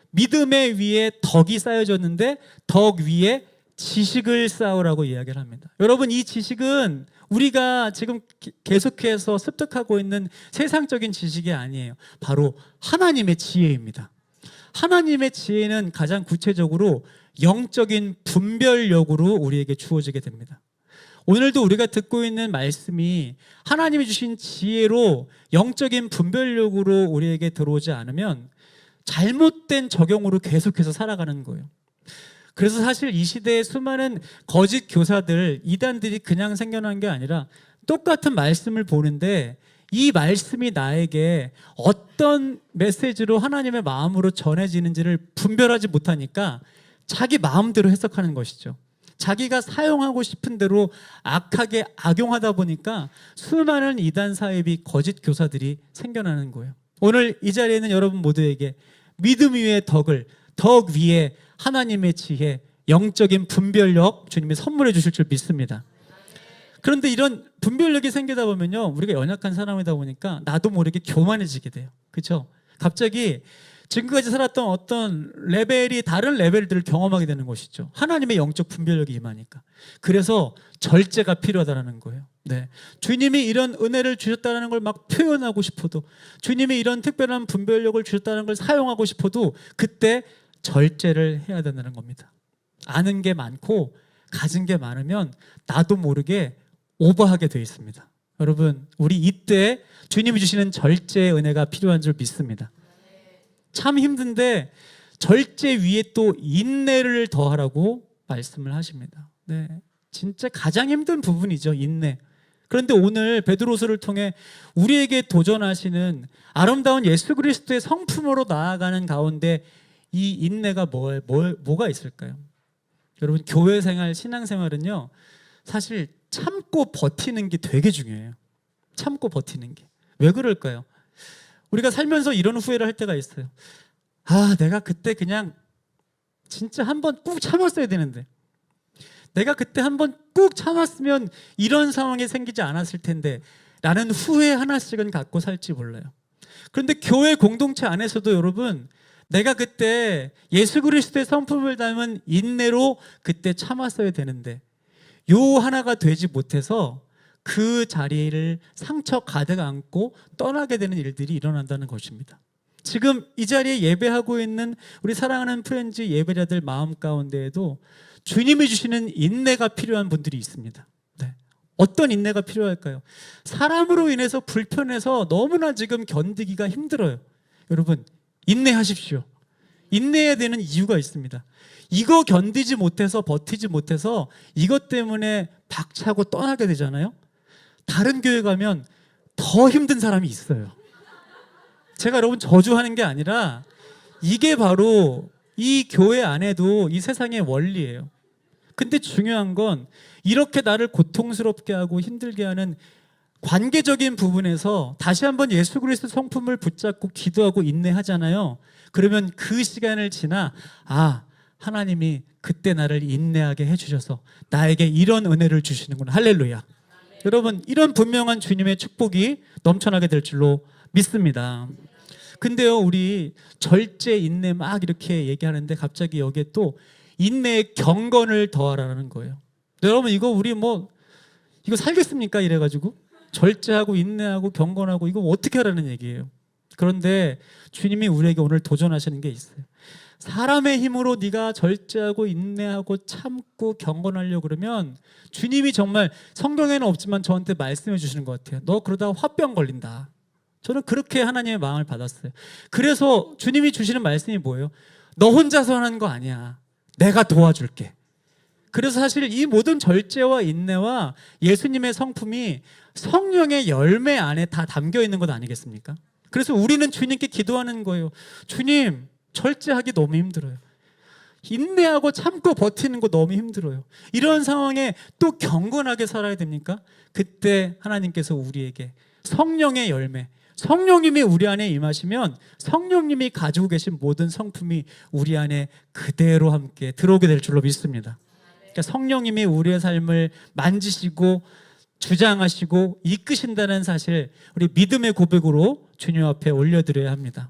믿음의 위에 덕이 쌓여졌는데 덕 위에 지식을 쌓으라고 이야기를 합니다. 여러분, 이 지식은 우리가 지금 계속해서 습득하고 있는 세상적인 지식이 아니에요. 바로 하나님의 지혜입니다. 하나님의 지혜는 가장 구체적으로 영적인 분별력으로 우리에게 주어지게 됩니다. 오늘도 우리가 듣고 있는 말씀이 하나님이 주신 지혜로 영적인 분별력으로 우리에게 들어오지 않으면 잘못된 적용으로 계속해서 살아가는 거예요. 그래서 사실 이 시대의 수많은 거짓 교사들, 이단들이 그냥 생겨난 게 아니라 똑같은 말씀을 보는데 이 말씀이 나에게 어떤 메시지로 하나님의 마음으로 전해지는지를 분별하지 못하니까 자기 마음대로 해석하는 것이죠. 자기가 사용하고 싶은 대로 악하게 악용하다 보니까 수많은 이단 사이비 거짓 교사들이 생겨나는 거예요. 오늘 이 자리에 있는 여러분 모두에게 믿음 위에 덕 위에 하나님의 지혜, 영적인 분별력 주님이 선물해 주실 줄 믿습니다. 그런데 이런 분별력이 생기다 보면요, 우리가 연약한 사람이다 보니까 나도 모르게 교만해지게 돼요. 그렇죠? 갑자기 지금까지 살았던 어떤 레벨이 다른 레벨들을 경험하게 되는 것이죠. 하나님의 영적 분별력이 임하니까. 그래서 절제가 필요하다는 거예요. 네. 주님이 이런 은혜를 주셨다는 걸 막 표현하고 싶어도, 주님이 이런 특별한 분별력을 주셨다는 걸 사용하고 싶어도 그때 절제를 해야 된다는 겁니다. 아는 게 많고 가진 게 많으면 나도 모르게 오버하게 돼 있습니다. 여러분, 우리 이때 주님이 주시는 절제의 은혜가 필요한 줄 믿습니다. 참 힘든데 절제 위에 또 인내를 더하라고 말씀을 하십니다. 네, 진짜 가장 힘든 부분이죠, 인내. 그런데 오늘 베드로서를 통해 우리에게 도전하시는 아름다운 예수 그리스도의 성품으로 나아가는 가운데 이 인내가 뭐가 있을까요? 여러분, 교회 생활, 신앙 생활은요, 사실 참고 버티는 게 되게 중요해요. 참고 버티는 게. 왜 그럴까요? 우리가 살면서 이런 후회를 할 때가 있어요. 아, 내가 그때 그냥 진짜 한번 꾹 참았어야 되는데, 내가 그때 한번 꾹 참았으면 이런 상황이 생기지 않았을 텐데 라는 후회 하나씩은 갖고 살지 몰라요. 그런데 교회 공동체 안에서도 여러분, 내가 그때 예수 그리스도의 성품을 닮은 인내로 그때 참았어야 되는데 요 하나가 되지 못해서 그 자리를 상처 가득 안고 떠나게 되는 일들이 일어난다는 것입니다. 지금 이 자리에 예배하고 있는 우리 사랑하는 프렌즈 예배자들 마음 가운데에도 주님이 주시는 인내가 필요한 분들이 있습니다. 네. 어떤 인내가 필요할까요? 사람으로 인해서 불편해서 너무나 지금 견디기가 힘들어요. 여러분, 인내하십시오. 인내해야 되는 이유가 있습니다. 이거 견디지 못해서 버티지 못해서 이것 때문에 박차고 떠나게 되잖아요. 다른 교회 가면 더 힘든 사람이 있어요. 제가 여러분 저주하는 게 아니라 이게 바로 이 교회 안에도 이 세상의 원리예요. 근데 중요한 건 이렇게 나를 고통스럽게 하고 힘들게 하는 관계적인 부분에서 다시 한번 예수 그리스도 성품을 붙잡고 기도하고 인내하잖아요. 그러면 그 시간을 지나 하나님이 그때 나를 인내하게 해주셔서 나에게 이런 은혜를 주시는구나. 할렐루야. 여러분, 이런 분명한 주님의 축복이 넘쳐나게 될 줄로 믿습니다. 근데요, 우리 절제 인내 막 이렇게 얘기하는데 갑자기 여기에 또 인내의 경건을 더하라는 거예요. 여러분, 이거 우리 이거 살겠습니까? 이래가지고 절제하고 인내하고 경건하고 이거 어떻게 하라는 얘기예요. 그런데 주님이 우리에게 오늘 도전하시는 게 있어요. 사람의 힘으로 네가 절제하고 인내하고 참고 경건하려고 그러면 주님이 정말 성경에는 없지만 저한테 말씀해 주시는 것 같아요. 너 그러다가 화병 걸린다. 저는 그렇게 하나님의 마음을 받았어요. 그래서 주님이 주시는 말씀이 뭐예요? 너 혼자서 하는 거 아니야. 내가 도와줄게. 그래서 사실 이 모든 절제와 인내와 예수님의 성품이 성령의 열매 안에 다 담겨 있는 것 아니겠습니까? 그래서 우리는 주님께 기도하는 거예요. 주님, 절제하기 너무 힘들어요. 인내하고 참고 버티는 거 너무 힘들어요. 이런 상황에 또 경건하게 살아야 됩니까? 그때 하나님께서 우리에게 성령의 열매, 성령님이 우리 안에 임하시면 성령님이 가지고 계신 모든 성품이 우리 안에 그대로 함께 들어오게 될 줄로 믿습니다. 그러니까 성령님이 우리의 삶을 만지시고 주장하시고 이끄신다는 사실, 우리 믿음의 고백으로 주님 앞에 올려드려야 합니다.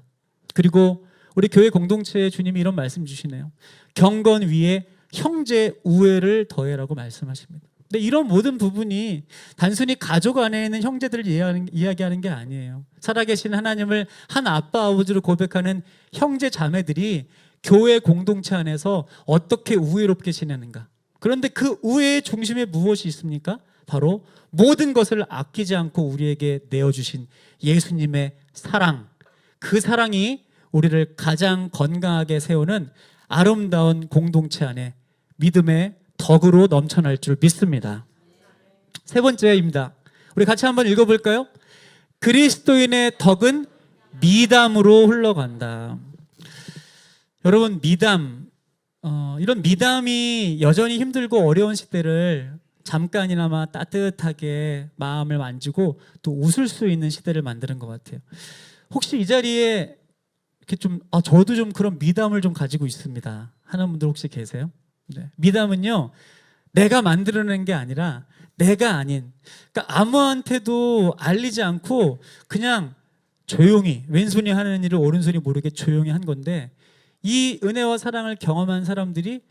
그리고 우리 교회 공동체에 주님이 이런 말씀 주시네요. 경건 위에 형제 우애를 더해라고 말씀하십니다. 근데 이런 모든 부분이 단순히 가족 안에 있는 형제들을 이야기하는 게 아니에요. 살아계신 하나님을 한 아빠 아버지로 고백하는 형제 자매들이 교회 공동체 안에서 어떻게 우애롭게 지내는가. 그런데 그 우애의 중심에 무엇이 있습니까? 바로 모든 것을 아끼지 않고 우리에게 내어주신 예수님의 사랑. 그 사랑이 우리를 가장 건강하게 세우는 아름다운 공동체 안에 믿음의 덕으로 넘쳐날 줄 믿습니다. 세 번째입니다. 우리 같이 한번 읽어볼까요? 그리스도인의 덕은 미담으로 흘러간다. 여러분, 미담, 이런 미담이 여전히 힘들고 어려운 시대를 잠깐이나마 따뜻하게 마음을 만지고 또 웃을 수 있는 시대를 만드는 것 같아요. 혹시 이 자리에 이렇게 저도 좀 그런 미담을 좀 가지고 있습니다 하는 분들 혹시 계세요? 네. 미담은요, 내가 만들어낸 게 아니라 내가 아닌, 그러니까 아무한테도 알리지 않고 그냥 조용히 왼손이 하는 일을 오른손이 모르게 조용히 한 건데, 이 은혜와 사랑을 경험한 사람들이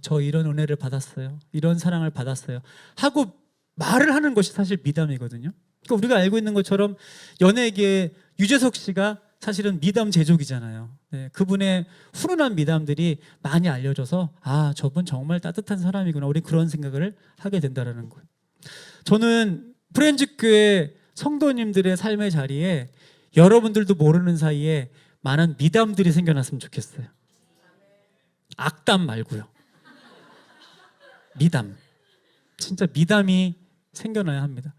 저 이런 은혜를 받았어요, 이런 사랑을 받았어요 하고 말을 하는 것이 사실 미담이거든요. 그러니까 우리가 알고 있는 것처럼 연예계의 유재석 씨가 사실은 미담 제조기잖아요. 네, 그분의 훈훈한 미담들이 많이 알려져서 저분 정말 따뜻한 사람이구나, 우리 그런 생각을 하게 된다는 거예요. 저는 프렌즈교회 성도님들의 삶의 자리에 여러분들도 모르는 사이에 많은 미담들이 생겨났으면 좋겠어요. 악담 말고요. 미담. 진짜 미담이 생겨나야 합니다.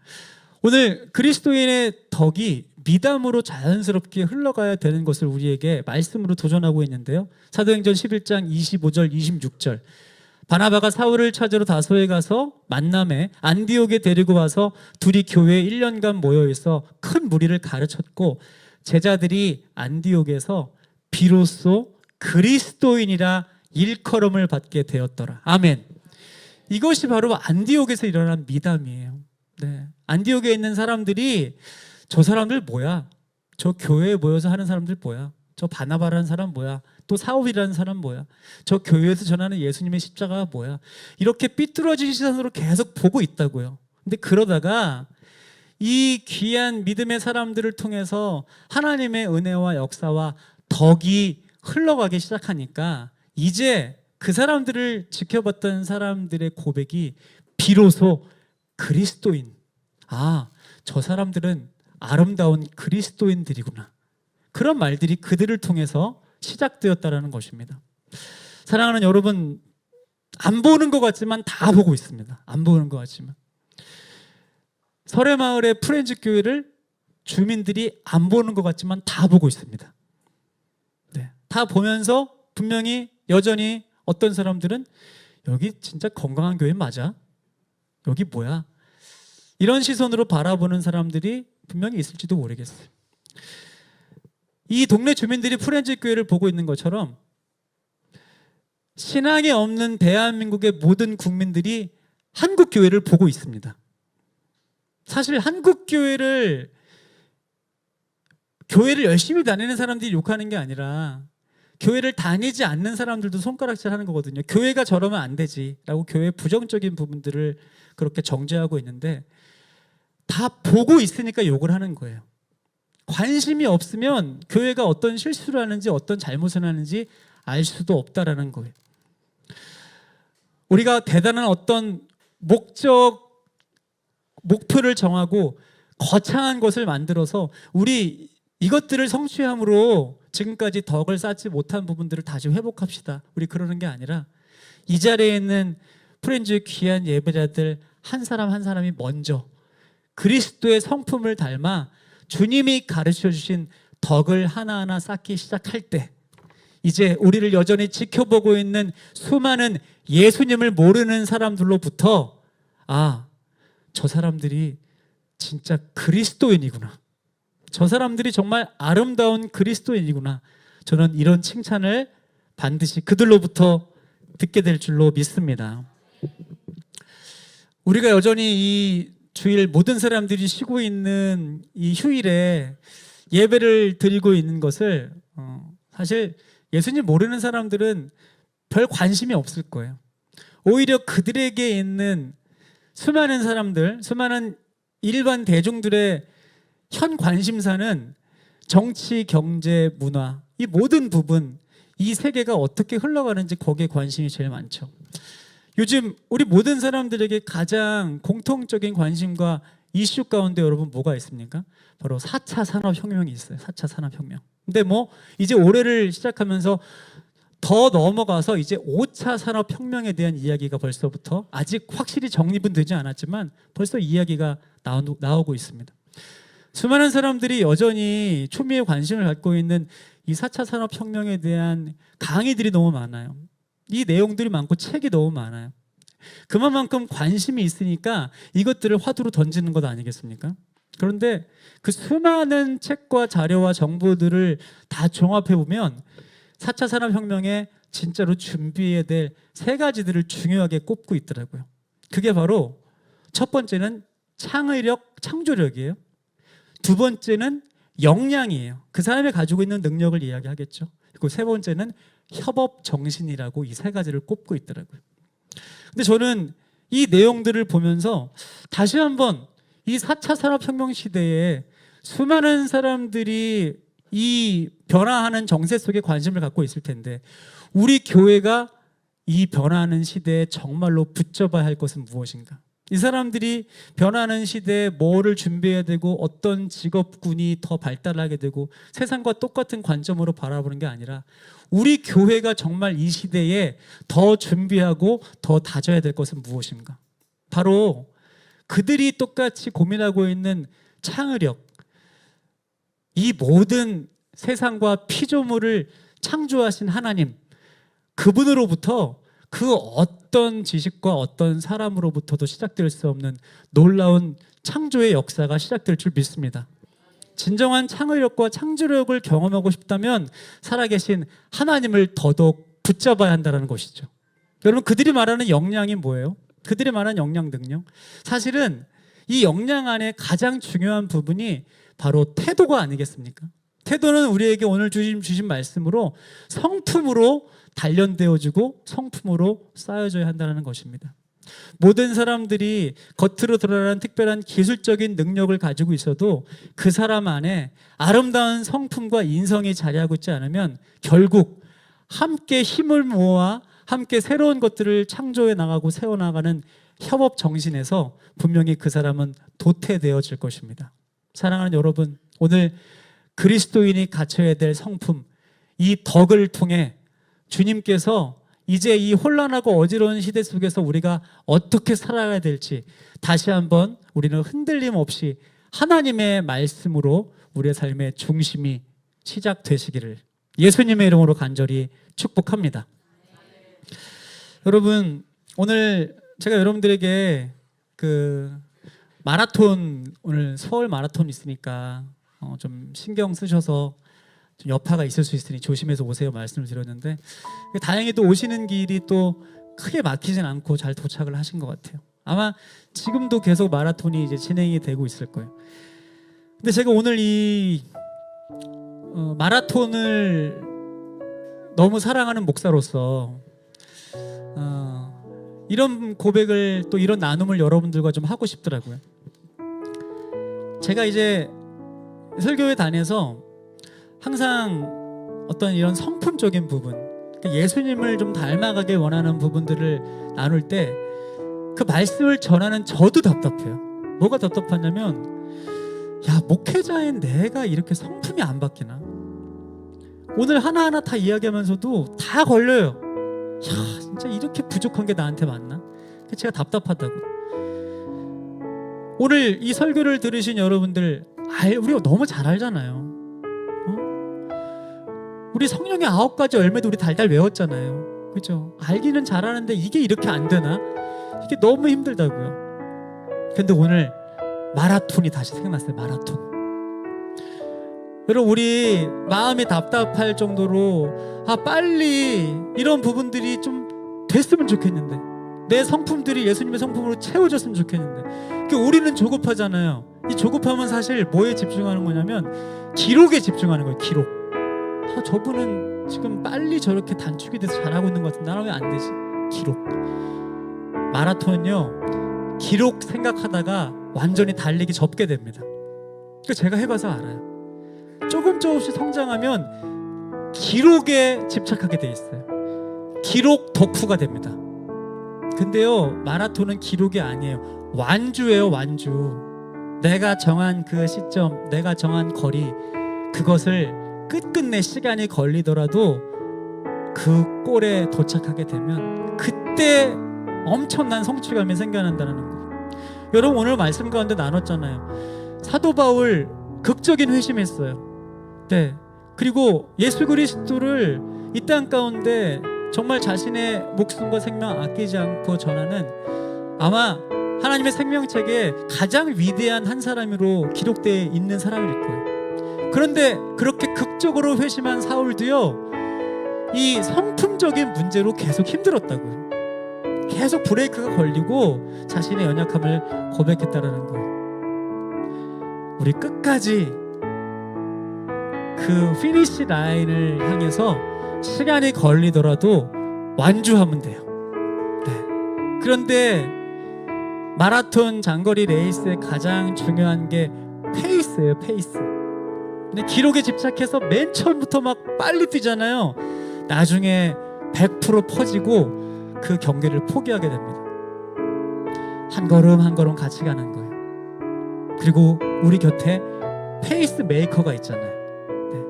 오늘 그리스도인의 덕이 미담으로 자연스럽게 흘러가야 되는 것을 우리에게 말씀으로 도전하고 있는데요. 사도행전 11장 25절 26절, 바나바가 사울을 찾으러 다소에 가서 만남에 안디옥에 데리고 와서 둘이 교회에 1년간 모여있어 큰 무리를 가르쳤고, 제자들이 안디옥에서 비로소 그리스도인이라 일컬음을 받게 되었더라. 아멘. 이것이 바로 안디옥에서 일어난 미담이에요. 네. 안디옥에 있는 사람들이 저 사람들 뭐야? 저 교회에 모여서 하는 사람들 뭐야? 저 바나바라는 사람 뭐야? 또 사울이라는 사람 뭐야? 저 교회에서 전하는 예수님의 십자가가 뭐야? 이렇게 삐뚤어진 시선으로 계속 보고 있다고요. 근데 그러다가 이 귀한 믿음의 사람들을 통해서 하나님의 은혜와 역사와 덕이 흘러가기 시작하니까 이제 그 사람들을 지켜봤던 사람들의 고백이 비로소 그리스도인, 저 사람들은 아름다운 그리스도인들이구나, 그런 말들이 그들을 통해서 시작되었다라는 것입니다. 사랑하는 여러분, 안 보는 것 같지만 다 보고 있습니다. 안 보는 것 같지만 설해마을의 프렌즈 교회를 주민들이 안 보는 것 같지만 다 보고 있습니다. 네, 다 보면서 분명히 여전히 어떤 사람들은 여기 진짜 건강한 교회 맞아? 여기 뭐야? 이런 시선으로 바라보는 사람들이 분명히 있을지도 모르겠어요. 이 동네 주민들이 프렌즈 교회를 보고 있는 것처럼 신앙이 없는 대한민국의 모든 국민들이 한국 교회를 보고 있습니다. 사실 한국 교회를 열심히 다니는 사람들이 욕하는 게 아니라 교회를 다니지 않는 사람들도 손가락질 하는 거거든요. 교회가 저러면 안 되지 라고 교회의 부정적인 부분들을 그렇게 정죄하고 있는데, 다 보고 있으니까 욕을 하는 거예요. 관심이 없으면 교회가 어떤 실수를 하는지 어떤 잘못을 하는지 알 수도 없다라는 거예요. 우리가 대단한 어떤 목표를 정하고 거창한 것을 만들어서 우리 이것들을 성취함으로 지금까지 덕을 쌓지 못한 부분들을 다시 회복합시다, 우리 그러는 게 아니라 이 자리에 있는 프렌즈의 귀한 예배자들 한 사람 한 사람이 먼저 그리스도의 성품을 닮아 주님이 가르쳐 주신 덕을 하나하나 쌓기 시작할 때, 이제 우리를 여전히 지켜보고 있는 수많은 예수님을 모르는 사람들로부터 저 사람들이 진짜 그리스도인이구나, 저 사람들이 정말 아름다운 그리스도인이구나, 저는 이런 칭찬을 반드시 그들로부터 듣게 될 줄로 믿습니다. 우리가 여전히 이 주일 모든 사람들이 쉬고 있는 이 휴일에 예배를 드리고 있는 것을 사실 예수님 모르는 사람들은 별 관심이 없을 거예요. 오히려 그들에게 있는 수많은 사람들, 수많은 일반 대중들의 현 관심사는 정치, 경제, 문화, 이 모든 부분, 이 세계가 어떻게 흘러가는지 거기에 관심이 제일 많죠. 요즘 우리 모든 사람들에게 가장 공통적인 관심과 이슈 가운데 여러분 뭐가 있습니까? 바로 4차 산업혁명이 있어요. 4차 산업혁명. 근데 이제 올해를 시작하면서 더 넘어가서 이제 5차 산업혁명에 대한 이야기가 벌써부터, 아직 확실히 정립은 되지 않았지만 벌써 이야기가 나오고 있습니다. 수많은 사람들이 여전히 초미의 관심을 갖고 있는 이 4차 산업혁명에 대한 강의들이 너무 많아요. 이 내용들이 많고 책이 너무 많아요. 그만큼 관심이 있으니까 이것들을 화두로 던지는 것 아니겠습니까? 그런데 그 수많은 책과 자료와 정보들을 다 종합해보면 4차 산업혁명에 진짜로 준비해야 될 3가지들을 중요하게 꼽고 있더라고요. 그게 바로 첫 번째는 창의력, 창조력이에요. 두 번째는 역량이에요. 그 사람이 가지고 있는 능력을 이야기하겠죠. 그리고 세 번째는 협업 정신이라고 이 3가지를 꼽고 있더라고요. 근데 저는 이 내용들을 보면서 다시 한번 이 4차 산업혁명 시대에 수많은 사람들이 이 변화하는 정세 속에 관심을 갖고 있을 텐데, 우리 교회가 이 변화하는 시대에 정말로 붙잡아야 할 것은 무엇인가? 이 사람들이 변화하는 시대에 뭐를 준비해야 되고 어떤 직업군이 더 발달하게 되고 세상과 똑같은 관점으로 바라보는 게 아니라 우리 교회가 정말 이 시대에 더 준비하고 더 다져야 될 것은 무엇인가? 바로 그들이 똑같이 고민하고 있는 창의력, 이 모든 세상과 피조물을 창조하신 하나님, 그분으로부터 그 어떤 지식과 어떤 사람으로부터도 시작될 수 없는 놀라운 창조의 역사가 시작될 줄 믿습니다. 진정한 창의력과 창조력을 경험하고 싶다면 살아계신 하나님을 더더욱 붙잡아야 한다는 것이죠. 여러분, 그들이 말하는 역량이 뭐예요? 그들이 말하는 역량, 능력, 사실은 이 역량 안에 가장 중요한 부분이 바로 태도가 아니겠습니까? 태도는 우리에게 오늘 주신 말씀으로 성품으로 단련되어지고 성품으로 쌓여져야 한다는 것입니다. 모든 사람들이 겉으로 드러나는 특별한 기술적인 능력을 가지고 있어도 그 사람 안에 아름다운 성품과 인성이 자리하고 있지 않으면 결국 함께 힘을 모아 함께 새로운 것들을 창조해 나가고 세워나가는 협업 정신에서 분명히 그 사람은 도태되어질 것입니다. 사랑하는 여러분, 오늘 그리스도인이 갖춰야 될 성품, 이 덕을 통해 주님께서 이제 이 혼란하고 어지러운 시대 속에서 우리가 어떻게 살아가야 될지 다시 한번 우리는 흔들림 없이 하나님의 말씀으로 우리의 삶의 중심이 시작되시기를 예수님의 이름으로 간절히 축복합니다. 여러분, 오늘 제가 여러분들에게 그 마라톤, 오늘 서울 마라톤 있으니까 좀 신경 쓰셔서 좀 여파가 있을 수 있으니 조심해서 오세요 말씀을 드렸는데, 다행히도 오시는 길이 또 크게 막히진 않고 잘 도착을 하신 것 같아요. 아마 지금도 계속 마라톤이 이제 진행이 되고 있을 거예요. 근데 제가 오늘 이 마라톤을 너무 사랑하는 목사로서 이런 고백을 또 이런 나눔을 여러분들과 좀 하고 싶더라고요. 제가 이제 설교회 다녀서 항상 어떤 이런 성품적인 부분, 예수님을 좀 닮아가길 원하는 부분들을 나눌 때 그 말씀을 전하는 저도 답답해요. 뭐가 답답하냐면, 야, 목회자인 내가 이렇게 성품이 안 바뀌나? 오늘 하나하나 다 이야기하면서도 다 걸려요. 야, 진짜 이렇게 부족한 게 나한테 맞나? 제가 답답하다고. 오늘 이 설교를 들으신 여러분들, 우리가 너무 잘 알잖아요. 우리 성령의 9가지 열매도 우리 달달 외웠잖아요. 그죠? 알기는 잘하는데 이게 이렇게 안 되나? 이게 너무 힘들다고요. 근데 오늘 마라톤이 다시 생각났어요. 마라톤. 여러분, 우리 마음이 답답할 정도로 빨리 이런 부분들이 좀 됐으면 좋겠는데, 내 성품들이 예수님의 성품으로 채워졌으면 좋겠는데, 우리는 조급하잖아요. 이 조급함은 사실 뭐에 집중하는 거냐면 기록에 집중하는 거예요. 기록. 저분은 지금 빨리 저렇게 단축이 돼서 잘하고 있는 것 같은데 나는 왜 안 되지? 기록. 마라톤은요, 기록 생각하다가 완전히 달리기 접게 됩니다. 제가 해봐서 알아요. 조금씩 성장하면 기록에 집착하게 돼 있어요. 기록 덕후가 됩니다. 근데요, 마라톤은 기록이 아니에요. 완주예요. 완주. 내가 정한 그 시점, 내가 정한 거리, 그것을 끝끝내 시간이 걸리더라도 그 골에 도착하게 되면 그때 엄청난 성취감이 생겨난다는 거예요. 여러분, 오늘 말씀 가운데 나눴잖아요. 사도 바울 극적인 회심했어요. 네. 그리고 예수 그리스도를 이 땅 가운데 정말 자신의 목숨과 생명 아끼지 않고 전하는, 아마 하나님의 생명책에 가장 위대한 한 사람으로 기록되어 있는 사람일 거예요. 그런데 그렇게 극적으로 회심한 사울도요, 이 성품적인 문제로 계속 힘들었다고요. 계속 브레이크가 걸리고 자신의 연약함을 고백했다라는 거예요. 우리 끝까지 그 피니시 라인을 향해서 시간이 걸리더라도 완주하면 돼요. 네. 그런데 마라톤 장거리 레이스의 가장 중요한 게 페이스예요. 페이스. 근데 기록에 집착해서 맨 처음부터 막 빨리 뛰잖아요. 나중에 100% 퍼지고 그 경기를 포기하게 됩니다. 한 걸음 한 걸음 같이 가는 거예요. 그리고 우리 곁에 페이스 메이커가 있잖아요. 네.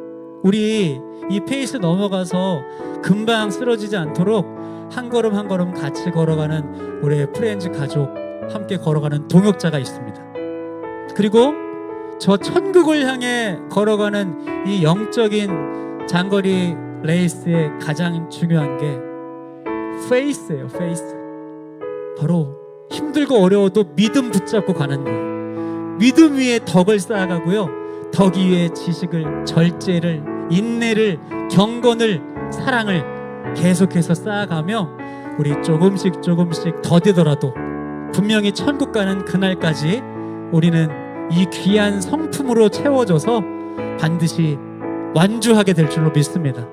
우리 이 페이스 넘어가서 금방 쓰러지지 않도록 한 걸음 한 걸음 같이 걸어가는 우리의 프렌즈 가족, 함께 걸어가는 동역자가 있습니다. 그리고 저 천국을 향해 걸어가는 이 영적인 장거리 레이스의 가장 중요한 게 페이스예요. 페이스. 바로 힘들고 어려워도 믿음 붙잡고 가는 거예요. 믿음 위에 덕을 쌓아가고요, 덕 위에 지식을, 절제를, 인내를, 경건을, 사랑을 계속해서 쌓아가며 우리 조금씩 더디더라도 분명히 천국 가는 그날까지 우리는 이 귀한 성품으로 채워져서 반드시 완주하게 될 줄로 믿습니다.